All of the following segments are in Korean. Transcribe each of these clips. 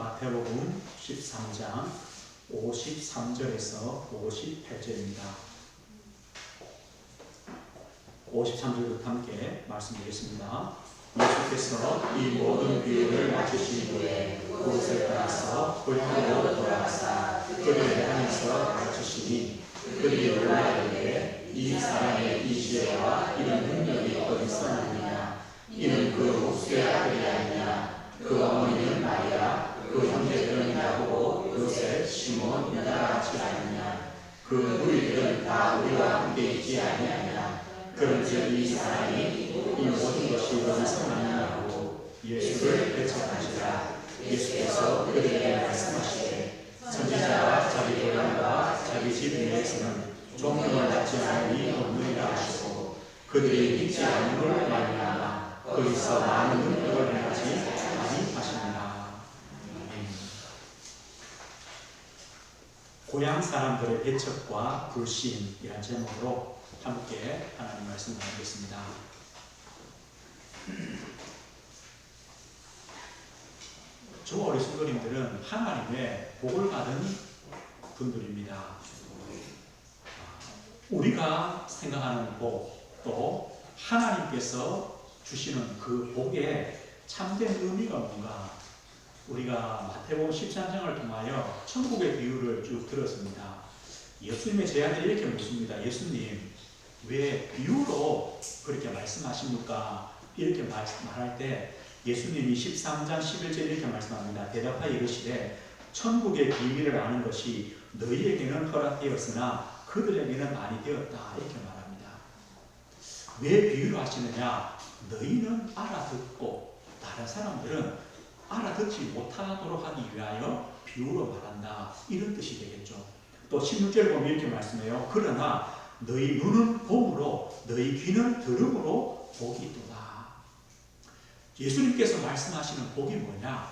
마태복음 13장 53절에서 58절입니다. 53절부터 함께 말씀드리겠습니다. 예수께서 이 모든 비유를 마치신 후에 그곳을 떠나서 고향으로 돌아가사 그들을 향해서 가르치시니 그들이 놀라되 이 사람의 이 지혜와 이런 능력이 어디서 나느냐? 이는 그 목수의 아들이 아니냐? 그 어머니는 마리아, 그 형제들은 야고보, 요셉, 시몬, 유다 같이 아니냐? 그 누이들은 다 우리와 함께 있지 아니하냐? 그런즉 이 사람이 이 모든 것이 어디서 나느냐고 예수를 배척하시라. 예수께서 그들에게 말씀하시되 선지자가 자기 고향과 자기 집 위에서는 존경을 받지 않으니 없느니라 하시고 그들이 믿지 않음을 말미암아 거기서 많은 능력을 행하지 아니하시니라. 고향 사람들의 배척과 불신이라는 제목으로 함께 하나님 말씀 나누겠습니다. 저 우리 성도님들은 하나님의 복을 받은 분들입니다. 우리가 생각하는 복, 또 하나님께서 주시는 그 복의 참된 의미가 뭔가, 우리가 마태복음 13장을 통하여 천국의 비유를 쭉 들었습니다. 예수님의 제안을 이렇게 묻습니다. 예수님, 왜 비유로 그렇게 말씀하십니까? 이렇게 말할 때 예수님이 13장 11절 이렇게 말씀합니다. 대답하여 이르시되 천국의 비밀을 아는 것이 너희에게는 허락되었으나 그들에게는 아니 되었다. 이렇게 말합니다. 왜 비유로 하시느냐? 너희는 알아듣고 다른 사람들은 알아듣지 못하도록 하기 위하여 비유로 말한다. 이런 뜻이 되겠죠. 또 16절 보면 이렇게 말씀해요. 그러나 너희 눈은 봄으로 너희 귀는 들음으로 복이 있도다. 예수님께서 말씀하시는 복이 뭐냐?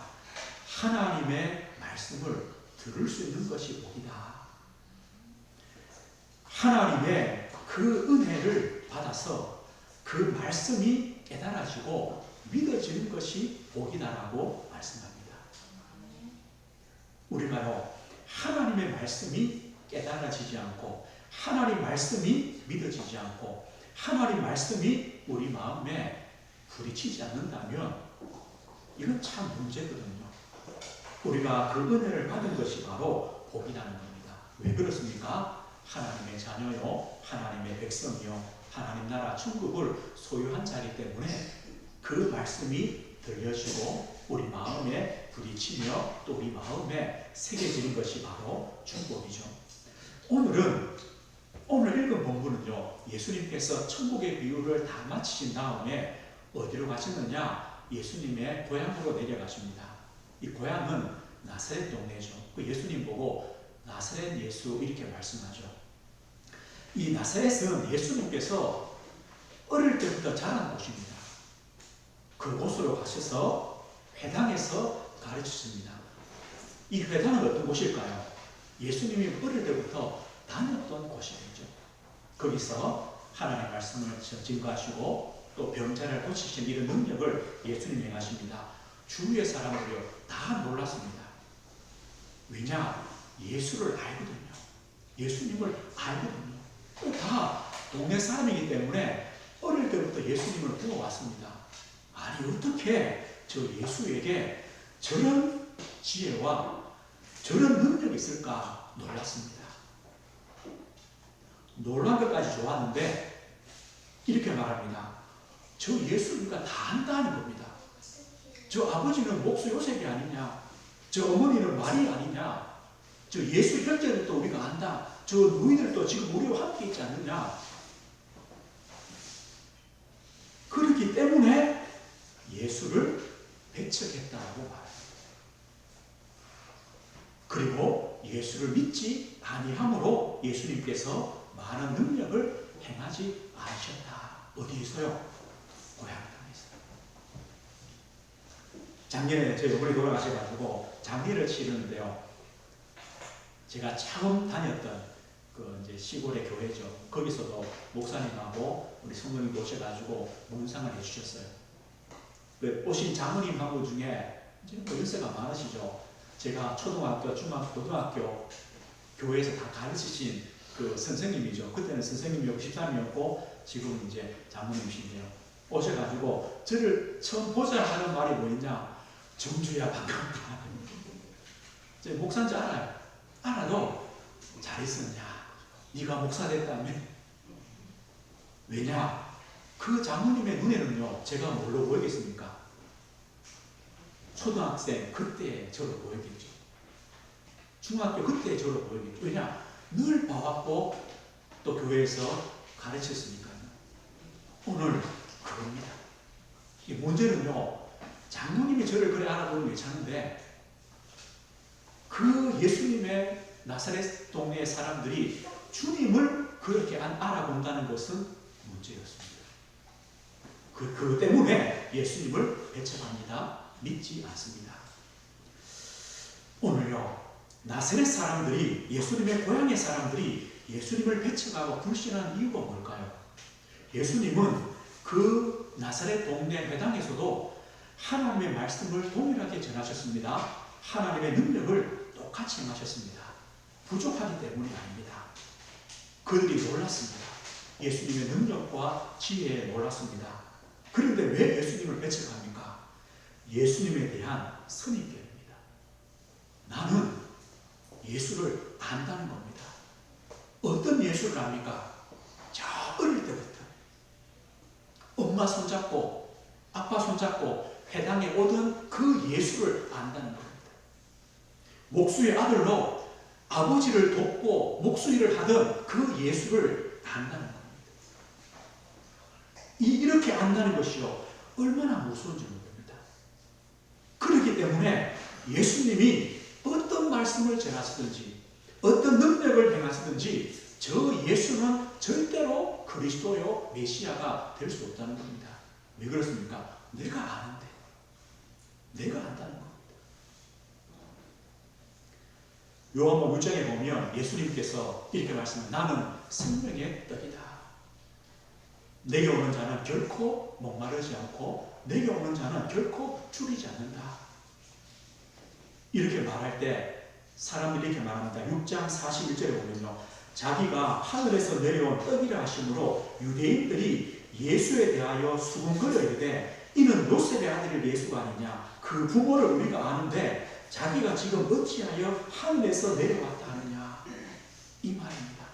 하나님의 말씀을 들을 수 있는 것이 복이다. 하나님의 그 은혜를 받아서 그 말씀이 깨달아지고 믿어지는 것이 복이다라고 말씀합니다. 우리가요, 하나님의 말씀이 깨달아지지 않고 하나님 말씀이 믿어지지 않고 하나님 말씀이 우리 마음에 부딪히지 않는다면 이건 참 문제거든요. 우리가 그 은혜를 받은 것이 바로 복이라는 겁니다. 왜 그렇습니까? 하나님의 자녀요, 하나님의 백성이요, 하나님 나라 천국을 소유한 자이기 때문에 그 말씀이 들려지고 우리 마음에 부딪히며 또 우리 마음에 새겨지는 것이 바로 축복이죠. 오늘 읽은 본문은요, 예수님께서 천국의 비유를 다 마치신 다음에 어디로 가시느냐? 예수님의 고향으로 내려가십니다. 이 고향은 나사렛 동네죠. 그 예수님 보고 나사렛 예수 이렇게 말씀하죠. 이 나사렛은 예수님께서 어릴 때부터 자란 곳입니다. 그곳으로 가셔서 회당에서 가르치십니다. 이 회당은 어떤 곳일까요? 예수님이 어릴 때부터 다녔던 곳이겠죠. 거기서 하나님의 말씀을 증거하시고 또 병자를 고치신 이런 능력을 예수님이 행하십니다. 주위의 사람들이요 다 놀랐습니다. 왜냐? 예수를 알거든요. 예수님을 알거든요. 다 동네 사람이기 때문에 어릴 때부터 예수님을 보아왔습니다. 아니 어떻게 저 예수에게 저런 지혜와 저런 능력이 있을까 놀랐습니다. 놀란 것까지 좋았는데 이렇게 말합니다. 저 예수님과 다 안다는 겁니다. 저 아버지는 목수 요셉이 아니냐? 저 어머니는 마리 아니냐? 저 예수 형제들도 우리가 안다. 저 누이들도 지금 우리와 함께 있지 않느냐? 그렇기 때문에 예수를 배척했다고 말합니다. 그리고 예수를 믿지 아니함으로 예수님께서 많은 능력을 행하지 않으셨다. 어디에서요? 고향당에서. 작년에 저희 어머니 돌아가셔가지고 장례를 치르는데요. 제가 처음 다녔던 그 이제 시골의 교회죠. 거기서도 목사님하고 우리 성도님도 오셔가지고 문상을 해주셨어요. 오신 장모님하고 중에 뭐 연세가 많으시죠. 제가 초등학교, 중학교, 고등학교 교회에서 다 가르치신 그 선생님이죠. 그때는 선생님이었고 집사님이었고 지금 이제 장모님이신데요. 오셔가지고 저를 처음 보자 하는 말이 뭐였냐? 정주야 반갑다. 제 목사인지 알아요. 알아도 잘 있었냐? 네가 목사 됐다며. 왜냐? 그 장모님의 눈에는요, 제가 뭘로 보이겠습니까? 초등학생 그때 저로 보이겠죠. 중학교 그때 저로 보이겠죠. 왜냐? 늘 봐왔고 또 교회에서 가르쳤으니까요. 오늘 그겁니다. 이 문제는요, 장모님이 저를 그래 알아보면 괜찮은데 그 예수님의 나사렛 동네 사람들이 주님을 그렇게 알아본다는 것은 문제였습니다. 그 때문에 예수님을 배척합니다. 믿지 않습니다. 오늘요, 나사렛 사람들이, 예수님의 고향의 사람들이 예수님을 배척하고 불신하는 이유가 뭘까요? 예수님은 그 나사렛 동네 회당에서도 하나님의 말씀을 동일하게 전하셨습니다. 하나님의 능력을 똑같이 행하셨습니다. 부족하기 때문이 아닙니다. 그들이 놀랐습니다. 예수님의 능력과 지혜에 놀랐습니다. 그런데 왜 예수님을 배척합니까? 예수님에 대한 선입견입니다. 나는 예수를 안다는 겁니다. 어떤 예수를 압니까? 저 어릴 때부터 엄마 손잡고 아빠 손잡고 회당에 오던 그 예수를 안다는 겁니다. 목수의 아들로 아버지를 돕고 목수일을 하던 그 예수를 안다는 겁니다. 이렇게 안다는 것이요, 얼마나 무서운지 모릅니다. 그렇기 때문에 예수님이 어떤 말씀을 전하시든지 어떤 능력을 행하시든지 저 예수는 절대로 그리스도요 메시아가 될 수 없다는 겁니다. 왜 그렇습니까? 내가 아는데, 내가 안다는 겁니다. 요한복음 6장에 보면 예수님께서 이렇게 말씀합니다. 나는 생명의 떡이다. 내게 오는 자는 결코 목마르지 않고 내게 오는 자는 결코 줄이지 않는다. 이렇게 말할 때 사람들이 이렇게 말합니다. 6장 41절에 보면요, 자기가 하늘에서 내려온 떡이라 하심으로 유대인들이 예수에 대하여 수군거려 이르되 이는 요셉의 아들이 예수가 아니냐. 그 부모를 우리가 아는데 자기가 지금 어찌하여 하늘에서 내려왔다 하느냐. 이 말입니다.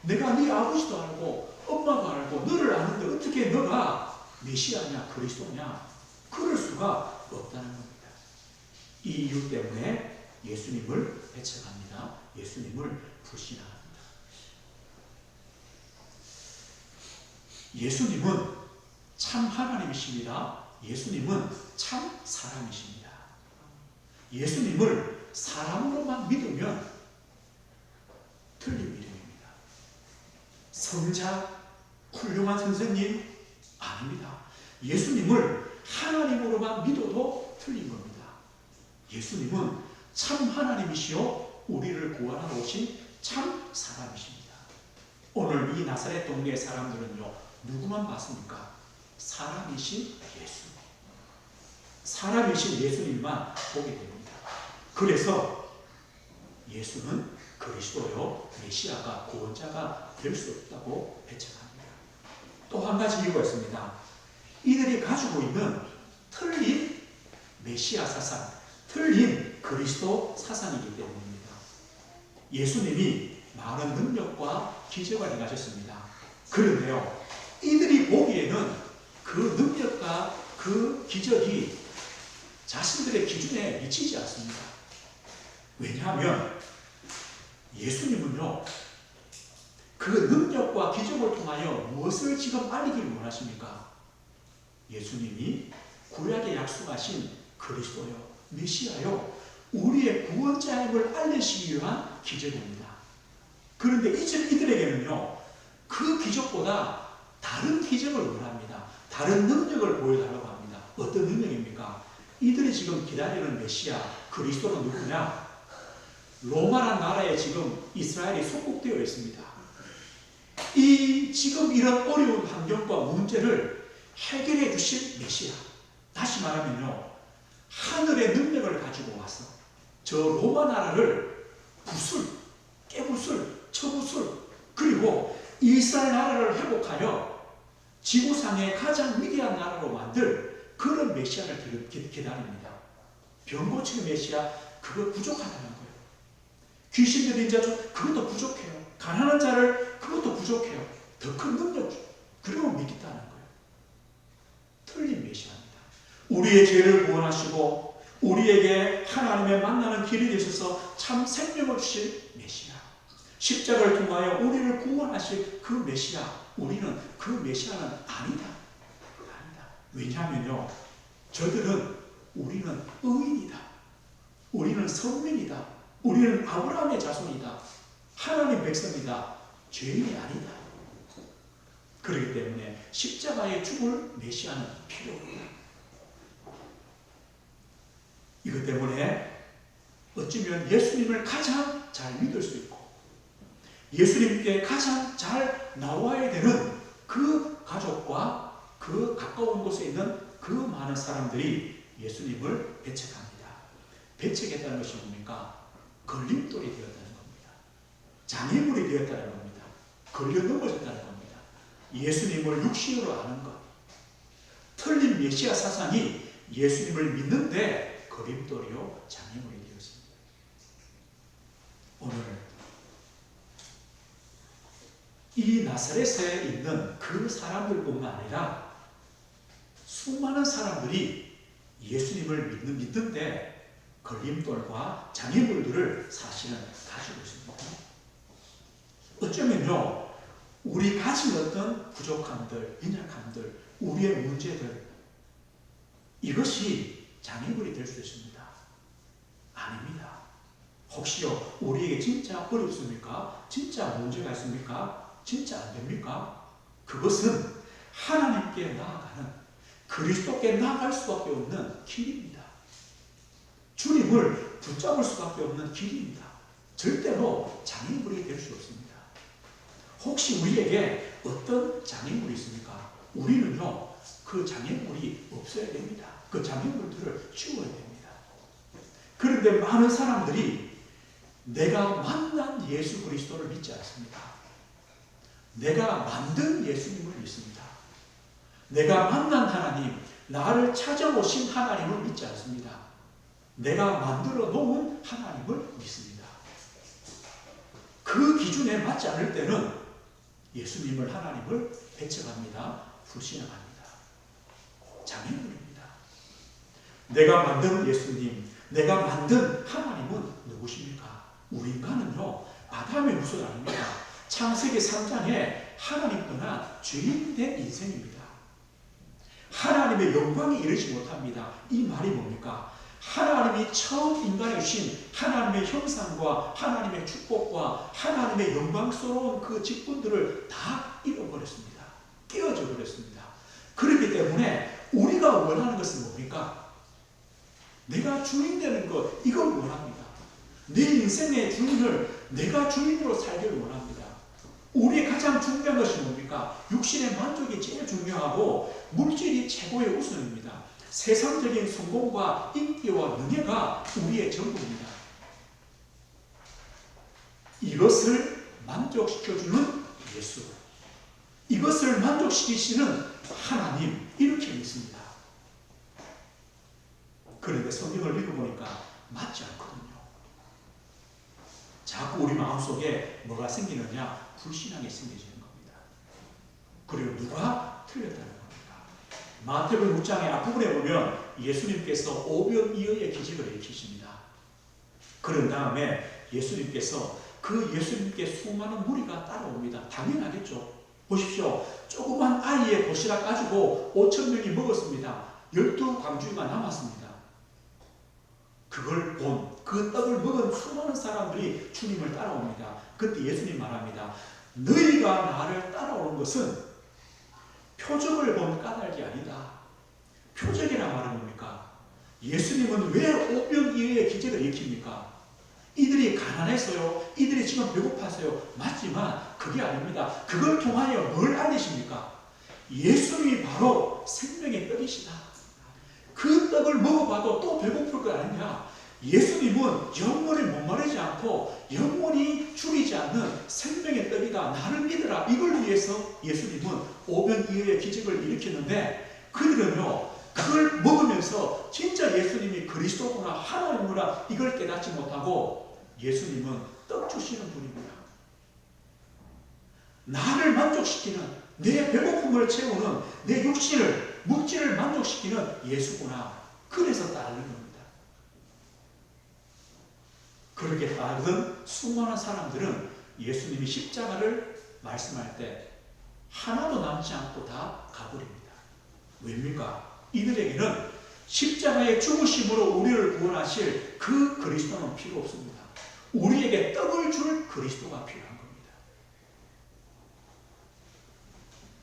내가 네 아버지도 알고 엄마도 알고 너를 아는데 어떻게 너가 메시아냐 그리스도냐. 그럴 수가 없다는 겁니다. 이 이유 때문에 예수님을 배척합니다. 예수님을 불신합니다. 예수님은 참 하나님이십니다. 예수님은 참 사람이십니다. 예수님을 사람으로만 믿으면 틀린 믿음입니다. 성자, 훌륭한 선생님 아닙니다. 예수님을 하나님으로만 믿어도 틀린 겁니다. 예수님은 참 하나님이시요 우리를 구원하러 오신 참 사람이십니다. 오늘 이 나사렛 동네의 사람들은요, 누구만 봤습니까? 사람이신 예수, 사람이신 예수님만 보게 됩니다. 그래서 예수는 그리스도요 메시아가 구원자가 될 수 없다고 배척합니다. 또 한 가지 이유가 있습니다. 이들이 가지고 있는 틀린 메시아 사상, 틀린 그리스도 사상이기 때문입니다. 예수님이 많은 능력과 기적을 행하셨습니다. 그런데요, 이들이 보기에는 그 능력과 그 기적이 자신들의 기준에 미치지 않습니다. 왜냐하면 예수님은요, 그 능력과 기적을 통하여 무엇을 지금 알리기를 원하십니까? 예수님이 구약에 약속하신 그리스도요, 메시아요, 우리의 구원자임을 알리시기 위한 기적입니다. 그런데 이들에게는요, 그 기적보다 다른 기적을 원합니다. 다른 능력을 보여달라고 합니다. 어떤 능력입니까? 이들이 지금 기다리는 메시아, 그리스도는 누구냐? 로마란 나라에 지금 이스라엘이 속국되어 있습니다. 지금 이런 어려운 환경과 문제를 해결해 주실 메시아. 다시 말하면요, 하늘의 능력을 가지고 와서 저 로마 나라를 깨부술, 쳐부술, 그리고 이스라엘 나라를 회복하여 지구상의 가장 위대한 나라로 만들 그런 메시아를 기다립니다. 병 고치는 메시아, 그거 부족하다는 거예요. 귀신 들린 자, 그것도 부족해요. 가난한 자를, 그것도 부족해요. 더 큰 능력, 그리고 믿겠다는 거예요. 틀린 메시아입니다. 우리의 죄를 구원하시고 우리에게 하나님의 만나는 길이 되셔서 참 생명을 주실 메시아, 십자가를 통하여 우리를 구원하실 그 메시아, 우리는 그 메시아는 아니다. 왜냐하면요, 우리는 의인이다. 우리는 선민이다. 우리는 아브라함의 자손이다. 하나님 백성이다. 죄인이 아니다. 그렇기 때문에 십자가에 죽을 메시아는 필요 없다. 이것 때문에 어쩌면 예수님을 가장 잘 믿을 수 있고 예수님께 가장 잘 나와야 되는 그 가족과 그 가까운 곳에 있는 그 많은 사람들이 예수님을 배척합니다. 배척했다는 것이 뭡니까? 걸림돌이 되었다는 겁니다. 장애물이 되었다는 겁니다. 걸려 넘어졌다는 겁니다. 예수님을 육신으로 아는 것, 틀린 메시아 사상이 예수님을 믿는데 걸림돌이요, 장애물이 되었습니다. 오늘 이 나사렛에 있는 그 사람들뿐만 아니라 수많은 사람들이 예수님을 믿는데 걸림돌과 장애물들을 사실은 가지고 있습니다. 어쩌면요, 우리 가진 어떤 부족함들, 연약함들, 우리의 문제들, 이것이 장애물이 될 수 있습니다. 아닙니다. 혹시요, 우리에게 진짜 어렵습니까? 진짜 문제가 있습니까? 진짜 안 됩니까? 그것은 하나님께 나아가는, 그리스도께 나아갈 수밖에 없는 길입니다. 주님을 붙잡을 수밖에 없는 길입니다. 절대로 장애물이 될 수 없습니다. 혹시 우리에게 어떤 장애물이 있습니까? 우리는요, 그 장애물이 없어야 됩니다. 그 장애물들을 치워야 됩니다. 그런데 많은 사람들이 내가 만난 예수 그리스도를 믿지 않습니다. 내가 만든 예수님을 믿습니다. 내가 만난 하나님, 나를 찾아오신 하나님을 믿지 않습니다. 내가 만들어 놓은 하나님을 믿습니다. 그 기준에 맞지 않을 때는 예수님을, 하나님을 배척합니다. 불신앙합니다. 장애물입니다. 내가 만든 예수님, 내가 만든 하나님은 누구십니까? 우리 인간은요, 아담의 후손 아닙니다. 창세기 3장에 하나님 떠나 죄인 된 인생입니다. 하나님의 영광에 이르지 못합니다. 이 말이 뭡니까? 하나님이 처음 인간에 주신 하나님의 형상과 하나님의 축복과 하나님의 영광스러운 그 직분들을 다 잃어버렸습니다. 깨어져 버렸습니다. 그렇기 때문에 우리가 원하는 것은 뭡니까? 내가 주인 되는 것, 이걸 원합니다. 내 인생의 주인을 내가 주인으로 살기를 원합니다. 우리의 가장 중요한 것이 뭡니까? 육신의 만족이 제일 중요하고 물질이 최고의 우선입니다. 세상적인 성공과 인기와 명예가 우리의 전부입니다. 이것을 만족시켜주는 예수, 이것을 만족시키시는 하나님, 이렇게 믿습니다. 그런데 성경을 읽어보니까 맞지 않거든요. 자꾸 우리 마음속에 뭐가 생기느냐? 불신앙이 생겨지는 겁니다. 그리고 누가 틀렸다는 겁니다. 마태복음 6장의 앞부분에 보면 예수님께서 오병이어의 기적을 일으키십니다. 그런 다음에 예수님께서 그 예수님께 수많은 무리가 따라옵니다. 당연하겠죠. 보십시오. 조그만 아이의 도시락 가지고 5,000명이 먹었습니다. 12광주가 남았습니다. 그걸 본, 그 떡을 먹은 수많은 사람들이 주님을 따라옵니다. 그때 예수님 말합니다. 너희가 나를 따라오는 것은 표적을 본 까닭이 아니다. 표적이란 말은 뭡니까? 예수님은 왜 오병이어의 기적을 일으킵니까? 이들이 가난해서요. 이들이 지금 배고파서요. 맞지만 그게 아닙니다. 그걸 통하여 뭘 알리십니까? 예수님이 바로 생명의 떡이시다. 그 떡을 먹어봐도 또 배고플 거 아니냐? 예수님은 영원히 목마르지 않고 영원히 줄이지 않는 생명의 떡이다. 나를 믿으라. 이걸 위해서 예수님은 오병이어의 기적을 일으켰는데 그들은요, 그걸 먹으면서 진짜 예수님이 그리스도구나 하나님구나 이걸 깨닫지 못하고 예수님은 떡 주시는 분입니다. 나를 만족시키는, 내 배고픔을 채우는, 내 육신을, 물질을 만족시키는 예수구나. 그래서 따르는 겁니다. 그렇게 따르던 수많은 사람들은 예수님이 십자가를 말씀할 때 하나도 남지 않고 다 가버립니다. 왜입니까? 이들에게는 십자가의 죽으심으로 우리를 구원하실 그 그리스도는 필요 없습니다. 우리에게 떡을 줄 그리스도가 필요한 겁니다.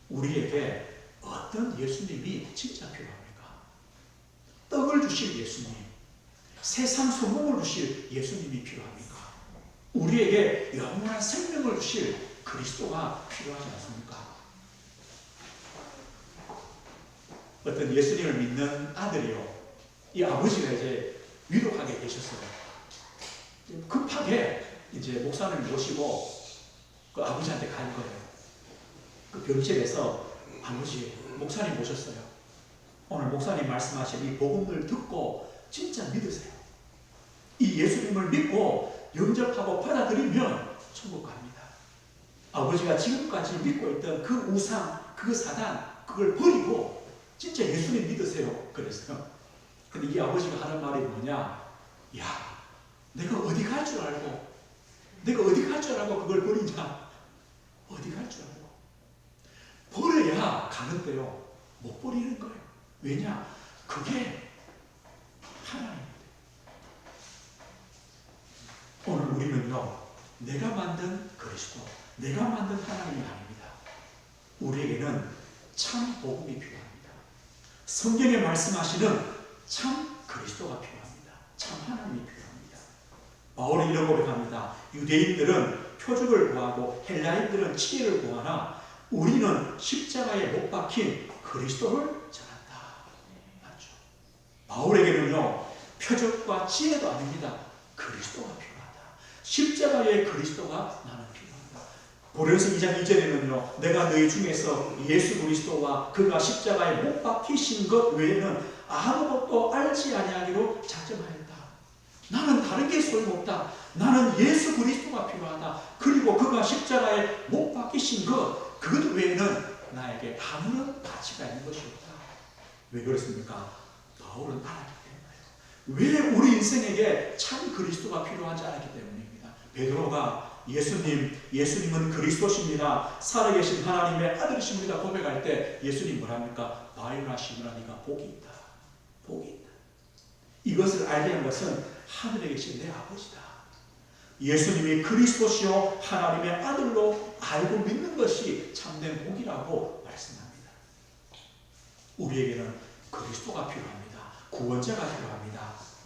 우리에게 어떤 예수님이 진짜 필요합니까? 떡을 주실 예수님, 세상 소망을 주실 예수님이 필요합니까? 우리에게 영원한 생명을 주실 그리스도가 필요하지 않습니까? 어떤 예수님을 믿는 아들이요, 이 아버지가 이제 위독하게 계셨어요. 급하게 이제 목사님을 모시고 그 아버지한테 간 거예요. 그 병실에서 아버지, 목사님 모셨어요. 오늘 목사님 말씀하신 이 복음을 듣고 진짜 믿으세요. 이 예수님을 믿고 영접하고 받아들이면 천국 갑니다. 아버지가 지금까지 믿고 있던 그 우상, 그 사단, 그걸 버리고 진짜 예수님 믿으세요. 그랬어요. 근데 이 아버지가 하는 말이 뭐냐? 야, 내가 어디 갈 줄 알고, 그걸 버리냐? 어디 갈 줄 알고. 버려야 가는데요, 못 버리는 거예요. 왜냐? 그게 하나님입니다. 오늘 우리는요, 내가 만든 그리스도, 내가 만든 하나님이 아닙니다. 우리에게는 참 복음이 필요합니다. 성경에 말씀하시는 참 그리스도가 필요합니다. 참 하나님이 필요합니다. 바울은 이런 고백합니다. 유대인들은 표적을 구하고 헬라인들은 지혜를 구하나 우리는 십자가에 못 박힌 그리스도를 전한다. 맞죠? 바울에게는요, 표적과 지혜도 아닙니다. 그리스도가 필요하다. 십자가의 그리스도가 나는 필요하다. 고린도서 2장 2절에는요, 내가 너희 중에서 예수 그리스도와 그가 십자가에 못 박히신 것 외에는 아무것도 알지 아니하기로 작정하였다. 나는 다른 게 소용없다. 나는 예수 그리스도가 필요하다. 그리고 그가 십자가에 못 박히신 것, 그것 외에는 나에게 아무런 가치가 있는 것이 없다. 왜 그렇습니까? 바울은 알았기 때문이에요. 왜 우리 인생에게 참 그리스도가 필요한지 알았기 때문입니다. 베드로가 예수님은 그리스도십니다. 살아계신 하나님의 아들이십니다. 고백할 때 예수님 뭐랍니까? 바요나 시므나 네가 복이 있다. 복이 있다. 이것을 알게 한 것은 하늘에 계신 내 아버지다. 예수님이 그리스도시요 하나님의 아들로 알고 믿는 것이 참된 복이라고 말씀합니다. 우리에게는 그리스도가 필요합니다. 구원자가 필요합니다.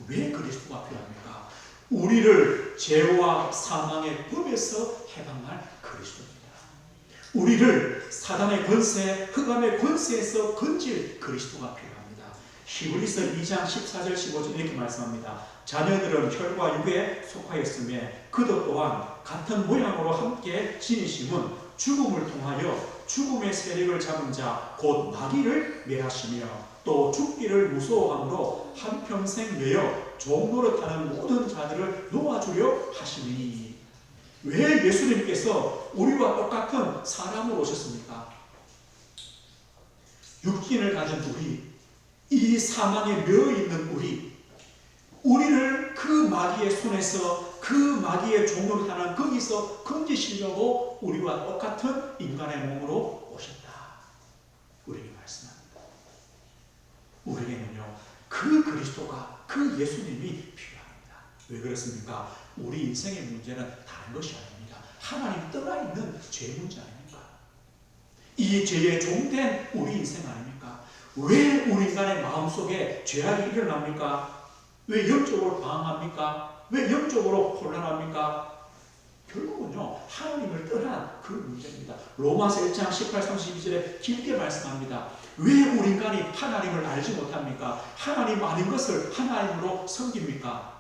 왜 그리스도가 필요합니까? 우리를 죄와 사망의 법에서 해방할 그리스도입니다. 우리를 사단의 권세, 흑암의 권세에서 건질 그리스도가 필요합니다. 히브리서 2장 14절 15절 이렇게 말씀합니다. 자녀들은 혈과 육에 속하였으며 그도 또한 같은 모양으로 함께 지니심은 죽음을 통하여 죽음의 세력을 잡은 자 곧 마귀를 멸하시며 또 죽기를 무서워함으로 한평생 매여 종노릇하는 모든 자들을 놓아주려 하시니. 왜 예수님께서 우리와 똑같은 사람으로 오셨습니까? 육신을 가진 우리, 이 사망에 매어있는 우리를 그 마귀의 손에서 그 마귀의 종노릇하는 거기서 건지시려고 우리와 똑같은 인간의 몸으로 오셨다. 우리에게 말씀합니다. 우리에게는요, 그 그리스도가, 그 예수님이 필요합니다. 왜 그렇습니까? 우리 인생의 문제는 다른 것이 아닙니다. 하나님 떠나 있는 죄 문제 아닙니까? 이 죄에 종된 우리 인생 아닙니까? 왜 우리 인간의 마음속에 죄악이 일어납니까? 왜 영적으로 방황합니까? 왜 영적으로 혼란합니까? 결국은요, 하나님을 떠난 그 문제입니다. 로마서 1장 18, 32절에 길게 말씀합니다. 왜 우리 인간이 하나님을 알지 못합니까? 하나님 아닌 것을 하나님으로 섬깁니까?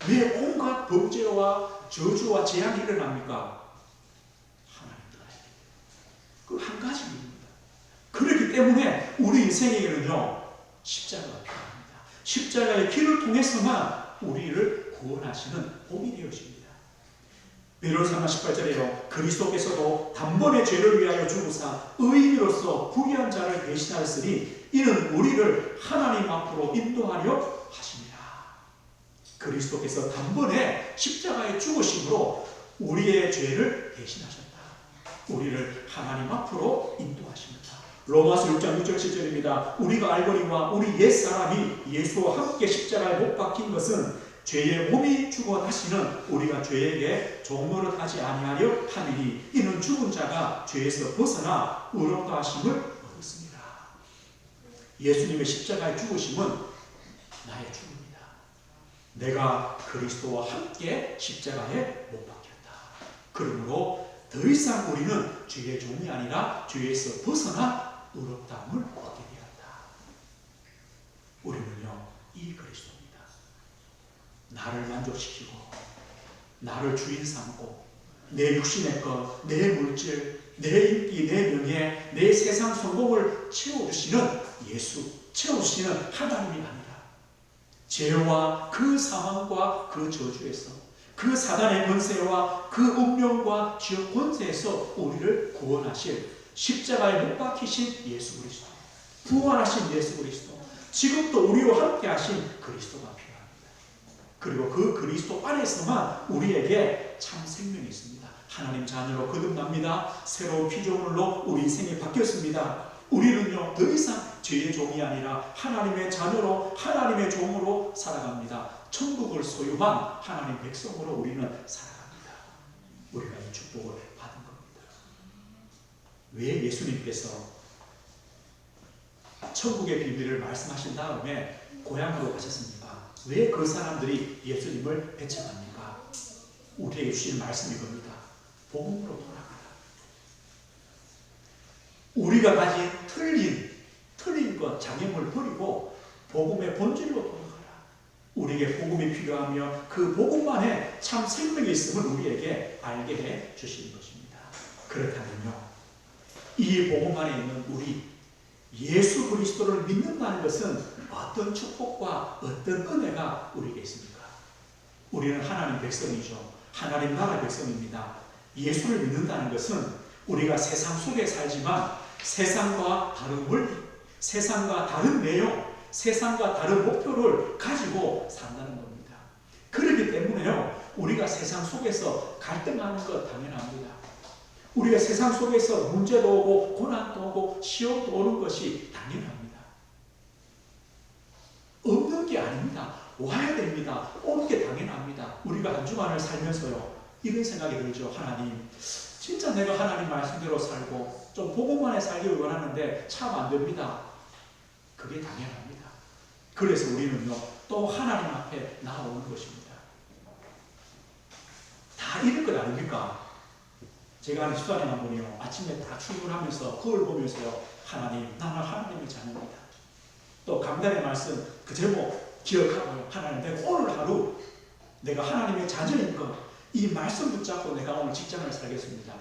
왜 온갖 범죄와 저주와 재앙이 일어납니까? 하나님 떠나야 돼요. 그 한 가지 이유입니다. 그렇기 때문에 우리 인생에게는요, 십자가가 필요합니다. 십자가의 길을 통해서만 우리를 구원하시는 복이 되어집니다. 베드로서 18절에요. 그리스도께서도 단번에 죄를 위하여 죽으사 의인으로서 불의한 자를 대신하였으니 이는 우리를 하나님 앞으로 인도하려 하십니다. 그리스도께서 단번에 십자가에 죽으심으로 우리의 죄를 대신하셨다. 우리를 하나님 앞으로 인도하십니다. 로마서 6장 6절 7절입니다. 우리가 알거니와 우리 옛사람이 예수와 함께 십자가에 못 박힌 것은 죄의 몸이 죽어나시는 우리가 죄에게 종노릇 하지 아니하려 함이니 이는 죽은 자가 죄에서 벗어나 의롭다 하심을 얻었습니다. 예수님의 십자가의 죽으심은 나의 죽음이다. 내가 그리스도와 함께 십자가에 못 박혔다. 그러므로 더 이상 우리는 죄의 종이 아니라 죄에서 벗어나 의롭다함을 얻게 되었다. 우리는요, 이 그리스도입니다. 나를 만족시키고 나를 주인 삼고 내 육신의 것, 내 물질, 내 인기, 내 명예, 내 세상 성공을 채워주시는 예수, 채워주시는 하나님이 아니라 죄와 그 상황과 그 저주에서 그 사단의 권세와 그 운명과 지역 권세에서 우리를 구원하실 십자가에 못 박히신 예수 그리스도, 부활하신 예수 그리스도, 지금도 우리와 함께 하신 그리스도가 필요합니다. 그리고 그 그리스도 안에서만 우리에게 참 생명이 있습니다. 하나님 자녀로 거듭납니다. 새로운 피조물로 우리 인생이 바뀌었습니다. 우리는요, 더 이상 죄의 종이 아니라 하나님의 자녀로, 하나님의 종으로 살아갑니다. 천국을 소유한 하나님 백성으로 우리는 살아갑니다. 우리가 이 축복을 받은 겁니다. 왜 예수님께서 천국의 비밀을 말씀하신 다음에 고향으로 가셨습니까? 왜 그 사람들이 예수님을 배척합니까? 우리에게 주신 말씀이 겁니다. 복음으로 돌아가라. 우리가 가진 틀린 것, 장애물을 버리고 복음의 본질로 돌아가라. 우리에게 복음이 필요하며 그 복음만에 참 생명이 있음을 우리에게 알게 해 주신 것입니다. 그렇다면요, 이 복음 안에 있는 우리 예수 그리스도를 믿는다는 것은 어떤 축복과 어떤 은혜가 우리에게 있습니까? 우리는 하나님 백성이죠. 하나님 나라 백성입니다. 예수를 믿는다는 것은 우리가 세상 속에 살지만 세상과 다른 원리, 세상과 다른 내용, 세상과 다른 목표를 가지고 산다는 겁니다. 그렇기 때문에요, 우리가 세상 속에서 갈등하는 것 당연합니다. 우리가 세상 속에서 문제도 오고 고난도 오고 시험도 오는 것이 당연합니다. 없는 게 아닙니다. 와야 됩니다. 오는 게 당연합니다. 우리가 한 주간을 살면서요, 이런 생각이 들죠. 하나님, 진짜 내가 하나님 말씀대로 살고 좀 복음만에 살기를 원하는데 참 안 됩니다. 그게 당연합니다. 그래서 우리는요, 또 하나님 앞에 나아오는 것입니다. 다 이럴 것 아닙니까? 제가 아는 집사님 한 분이요, 아침에 다 출근하면서 그걸 보면서요, 하나님, 나는 하나님의 자녀입니다. 또 강단의 말씀 그 제목 기억하고요, 하나님, 내가 오늘 하루 내가 하나님의 자녀인 것, 이 말씀 붙잡고 내가 오늘 직장을 살겠습니다.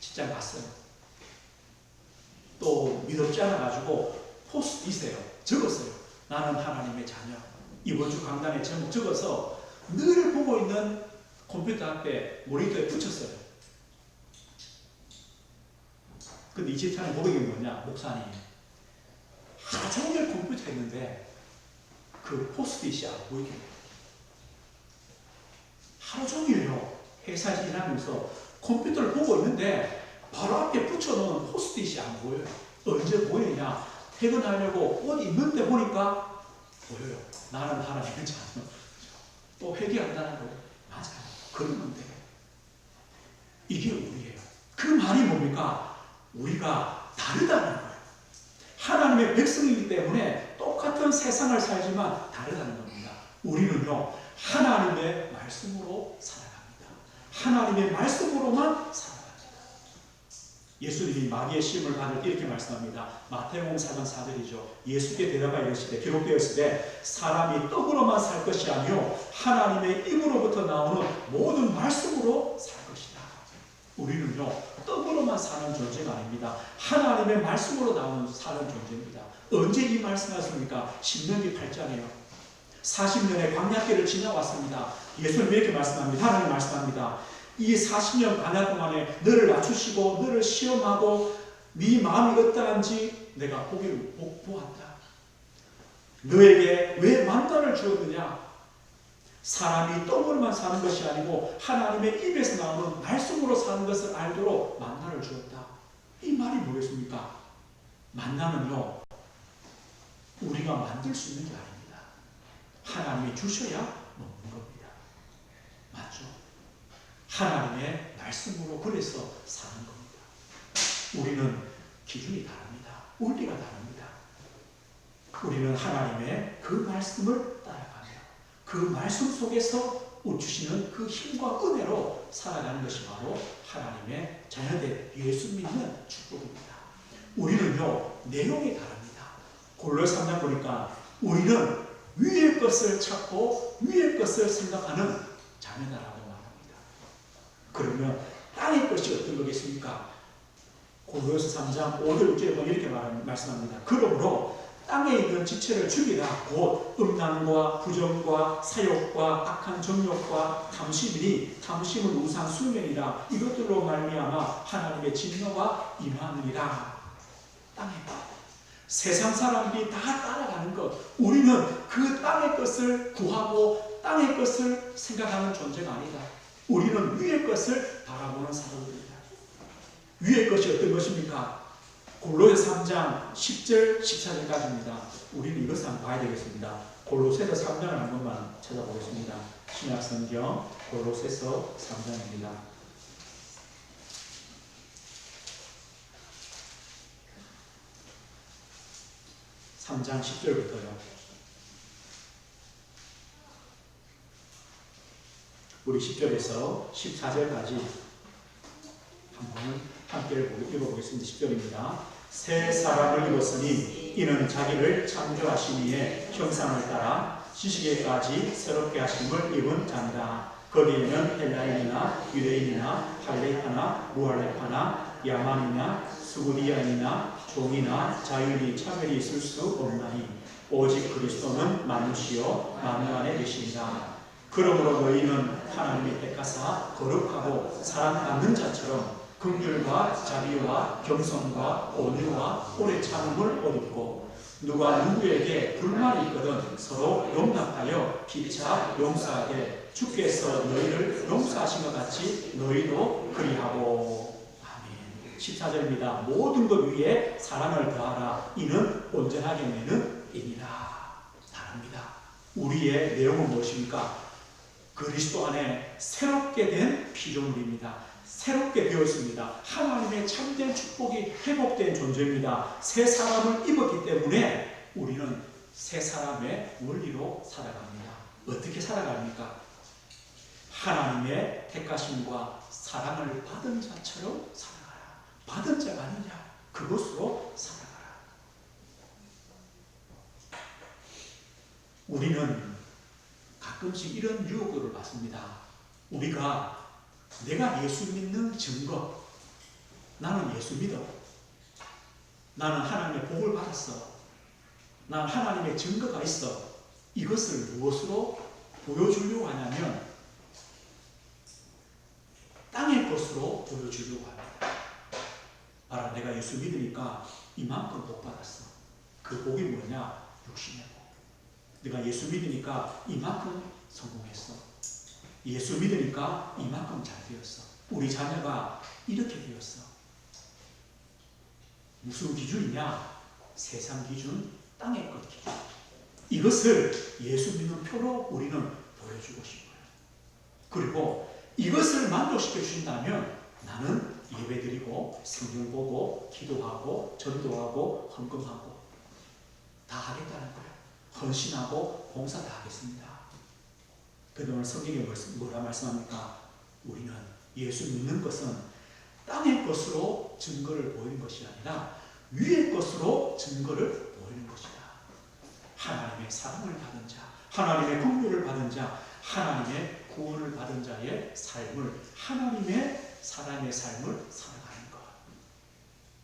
직장 갔어요. 또 믿었지 않아가지고 포스트잇에요, 적었어요. 나는 하나님의 자녀. 이번 주 강단에 제목 적어서 늘 보고 있는 컴퓨터 앞에 모니터에 붙였어요. 근데 이 집사님 고백이 뭐냐? 목사님, 하루 종일 컴퓨터 했는데 그 포스트잇이 안 보이게 돼요. 하루 종일요, 회사에서 일하면서 컴퓨터를 보고 있는데 바로 앞에 붙여놓은 포스트잇이 안 보여요. 언제 보이냐? 퇴근하려고 옷 입는데 보니까 보여요. 나는 하나님의 자녀. 또 회개한다는 거예요. 맞아요. 그러면 돼요. 이게 우리예요. 그 말이 뭡니까? 우리가 다르다는 거예요. 하나님의 백성이기 때문에 똑같은 세상을 살지만 다르다는 겁니다. 우리는요, 하나님의 말씀으로 살아갑니다. 하나님의 말씀으로만 살아갑니다. 예수님이 마귀의 시험을 받을 때 이렇게 말씀합니다. 마태복음 4장 4절이죠. 예수께 대답하여 이르시되 기록되어 있으되 사람이 떡으로만 살 것이 아니요 하나님의 입으로부터 나오는 모든 말씀으로 살 것이다. 우리는요 떡으로만 사는 존재가 아닙니다. 하나님의 말씀으로 나오는 사는 존재입니다. 언제 이 말씀하십니까? 신명기 8장이에요. 40년의 광야길을 지나왔습니다. 예수님이 이렇게 말씀합니다. 하나님 말씀합니다. 이 40년 광야 동안에 너를 낮추시고 너를 시험하고 네 마음이 어떠한지 내가 보기를 보았다. 너에게 왜 만나를 주었느냐? 사람이 떡으로만 사는 것이 아니고 하나님의 입에서 나오는 말씀으로 사는 것을 알도록 만나를 주었다. 이 말이 뭐겠습니까? 만나는요 우리가 만들 수 있는 게 아닙니다. 하나님이 주셔야 먹는 겁니다. 맞죠? 하나님의 말씀으로 그래서 사는 겁니다. 우리는 기준이 다릅니다. 원리가 다릅니다. 우리는 하나님의 그 말씀을 따라가며 그 말씀 속에서 주시는 그 힘과 은혜로 살아가는 것이 바로 하나님의 자녀된 예수 믿는 축복입니다. 우리는요 내용이 다릅니다. 골로새 3장 보니까 우리는 위의 것을 찾고 위의 것을 생각하는 자녀다라고 말합니다. 그러면 땅의 것이 어떤 거겠습니까? 골로새 3장 5절 6절에 보면 이렇게 말씀합니다. 그러므로 땅에 있는 지체를 죽이라. 곧 음란과 부정과 사욕과 악한 정욕과 탐심이니 탐심은 우상 숭배이라. 이것들로 말미암아 하나님의 진노가 임하느니라. 땅의 것. 세상 사람들이 다 따라가는 것. 우리는 그 땅의 것을 구하고 땅의 것을 생각하는 존재가 아니다. 우리는 위의 것을 바라보는 사람들이다. 위의 것이 어떤 것입니까? 골로새 3장 10절 14절까지입니다. 우리는 이것을 한번 봐야 되겠습니다. 골로새서 3장을 한 번만 찾아보겠습니다. 신약성경 골로새서 3장입니다. 3장 10절부터요. 우리 10절에서 14절까지 한번 함께 읽어보겠습니다. 10절입니다. 새 사람을 입었으니 이는 자기를 창조하시니에 형상을 따라 지식에까지 새롭게 하심을 입은 자니라. 거기에는 헬라인이나 유대인이나 할레파나 무할레파나 야만이나 수구디안이나 종이나 자유인이 차별이 있을 수 없나니 오직 그리스도는 만유시요 만유 안에 계시니라. 그러므로 너희는 하나님이 택하사 거룩하고 사랑받는 자처럼 긍휼과 자비와 겸손과 온유와 오래 참음을 얻고 누가 누구에게 불만이 있거든 서로 용납하여 피차 용서하되 주께서 너희를 용서하신 것 같이 너희도 그리하고. 아멘. 14절입니다. 모든 것 위에 사랑을 더하라. 이는 온전하게 내는 이니라. 다릅니다. 우리의 내용은 무엇입니까? 그리스도 안에 새롭게 된 피조물입니다. 새롭게 되었습니다. 하나님의 참된 축복이 회복된 존재입니다. 새 사람을 입었기 때문에 우리는 새 사람의 원리로 살아갑니다. 어떻게 살아갑니까? 하나님의 택하심과 사랑을 받은 자처럼 살아가라. 받은 자가 아니냐? 그것으로 살아가라. 우리는 가끔씩 이런 유혹들을 받습니다. 우리가 내가 예수 믿는 증거, 나는 예수 믿어. 나는 하나님의 복을 받았어. 나는 하나님의 증거가 있어. 이것을 무엇으로 보여주려고 하냐면 땅의 것으로 보여주려고 합니다. 봐라, 내가 예수 믿으니까 이만큼 복 받았어. 그 복이 뭐냐? 육신의 복. 내가 예수 믿으니까 이만큼 성공했어. 예수 믿으니까 이만큼 잘 되었어. 우리 자녀가 이렇게 되었어. 무슨 기준이냐? 세상 기준, 땅의 것 기준. 이것을 예수 믿는 표로 우리는 보여주고 싶어요. 그리고 이것을 만족시켜 주신다면 나는 예배드리고 성경 보고 기도하고 전도하고 헌금하고 다 하겠다는 거예요. 헌신하고 봉사 다 하겠습니다. 그런데 오늘 성경이 뭐라 말씀합니까? 우리는 예수 믿는 것은 땅의 것으로 증거를 보이는 것이 아니라 위의 것으로 증거를 보이는 것이다. 하나님의 사랑을 받은 자, 하나님의 긍휼을 받은 자, 하나님의 구원을 받은 자의 삶을, 하나님의 사람의 삶을 살아가는 것.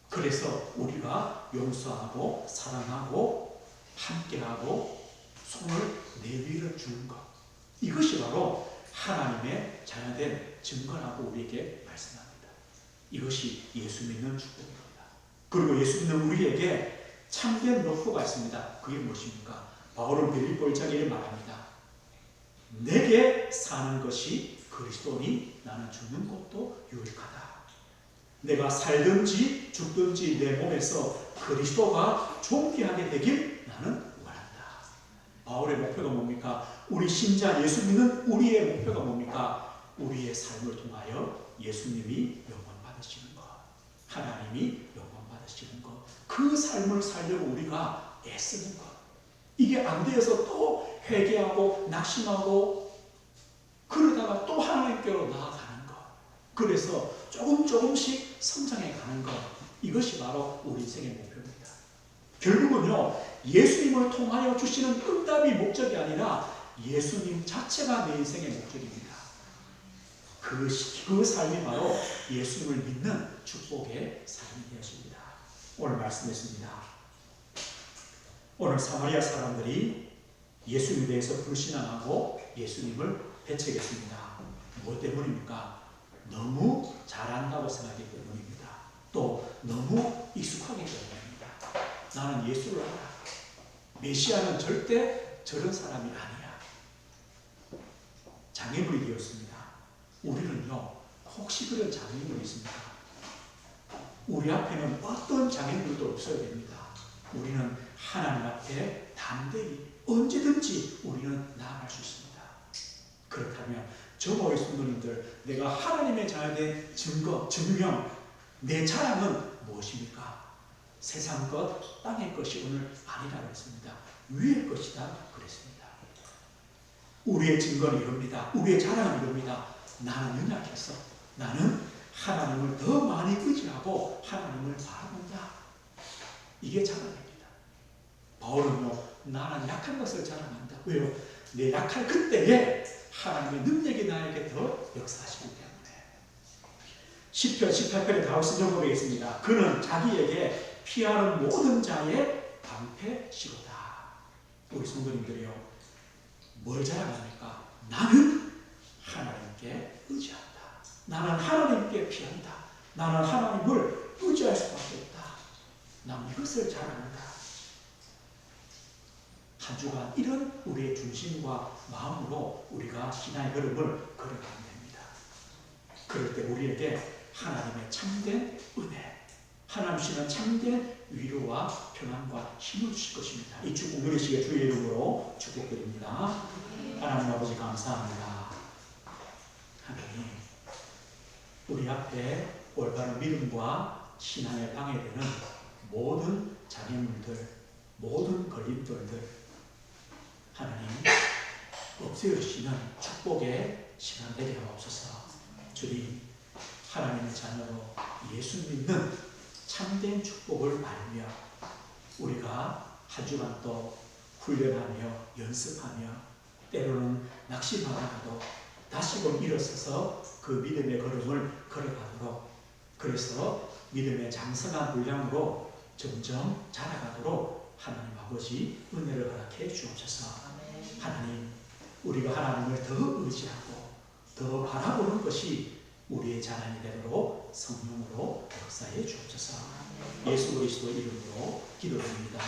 그래서 우리가 용서하고 사랑하고 함께하고 손을 내밀어 주는 것, 이것이 바로 하나님의 자녀된 증거라고 우리에게 말씀합니다. 이것이 예수 믿는 축복입니다. 그리고 예수 믿는 우리에게 참된 목표가 있습니다. 그게 무엇입니까? 바울은 빌립보 1장에 이렇게 말합니다. 내게 사는 것이 그리스도니 나는 죽는 것도 유익하다. 내가 살든지 죽든지 내 몸에서 그리스도가 존귀하게 되길 나는 원한다. 바울의 목표가 뭡니까? 우리 신자 예수 믿는 우리의 목표가 뭡니까? 우리의 삶을 통하여 예수님이 영광 받으시는 것, 하나님이 영광 받으시는 것, 그 삶을 살려고 우리가 애쓰는 것. 이게 안 되어서 또 회개하고 낙심하고 그러다가 또 하나님께로 나아가는 것. 그래서 조금씩 성장해 가는 것. 이것이 바로 우리 인생의 목표입니다. 결국은요, 예수님을 통하여 주시는 응답이 목적이 아니라 예수님 자체가 내 인생의 목적입니다. 그 삶이 바로 예수님을 믿는 축복의 삶이 되었습니다. 오늘 말씀했습니다. 오늘 사마리아 사람들이 예수님에 대해서 불신앙하고 예수님을 배척했습니다. 무엇 때문입니까? 너무 잘한다고 생각하기 때문입니다. 또 너무 익숙하기 때문입니다. 나는 예수를 알아. 메시아는 절대 저런 사람이 아니야. 장애물이 되었습니다. 우리는요, 혹시 그런 장애물이 있습니까? 우리 앞에는 어떤 장애물도 없어야 됩니다. 우리는 하나님 앞에 담대히 언제든지 우리는 나아갈 수 있습니다. 그렇다면 저와 우리 성도님들, 내가 하나님의 자녀된 증거, 증명, 내 자랑은 무엇입니까? 세상 것, 땅의 것이 오늘 아니라고 했습니다. 위의 것이다 그랬습니다. 우리의 증거는 이럽니다. 우리의 자랑은 이럽니다. 나는 연약해서 나는 하나님을 더 많이 의지하고 하나님을 바라본다. 이게 자랑입니다. 바울은요, 나는 약한 것을 자랑한다. 왜요? 내 약할 그때에 하나님의 능력이 나에게 더 역사하시기 때문에. 시편 18편에 다윗은 이렇게 고백했습니다. 그는 자기에게 피하는 모든 자의 방패시로다. 우리 성도님들이요, 뭘 자랑합니까? 나는 하나님께 의지한다. 나는 하나님께 피한다. 나는 하나님을 의지할 수밖에 없다. 난 이것을 자랑한다. 한 주간 이런 우리의 중심과 마음으로 우리가 신앙의 걸음을 걸어가면 됩니다. 그럴 때 우리에게 하나님의 참된 은혜, 하나님 주시는 참된 위로와 평안과 힘을 주실 것입니다. 이 축복 누리시게 주의 이름으로 축복드립니다. 하나님 아버지 감사합니다. 하나님, 우리 앞에 올바른 믿음과 신앙에 방해되는 모든 장애물들, 모든 걸림돌들 하나님 없애주시는 축복의 시간 되게 하옵소서. 주님, 하나님의 자녀로 예수 믿는 참된 축복을 알며 우리가 한 주간 또 훈련하며 연습하며 때로는 낙심하다가도 다시금 일어서서 그 믿음의 걸음을 걸어가도록, 그래서 믿음의 장성한 분량으로 점점 자라가도록 하나님 아버지 은혜를 허락해 주옵소서. 하나님, 우리가 하나님을 더 의지하고 더 바라보는 것이 우리의 자랑이 되도록 성령으로 역사해 주옵소서. 예수 그리스도 이름으로 기도드립니다.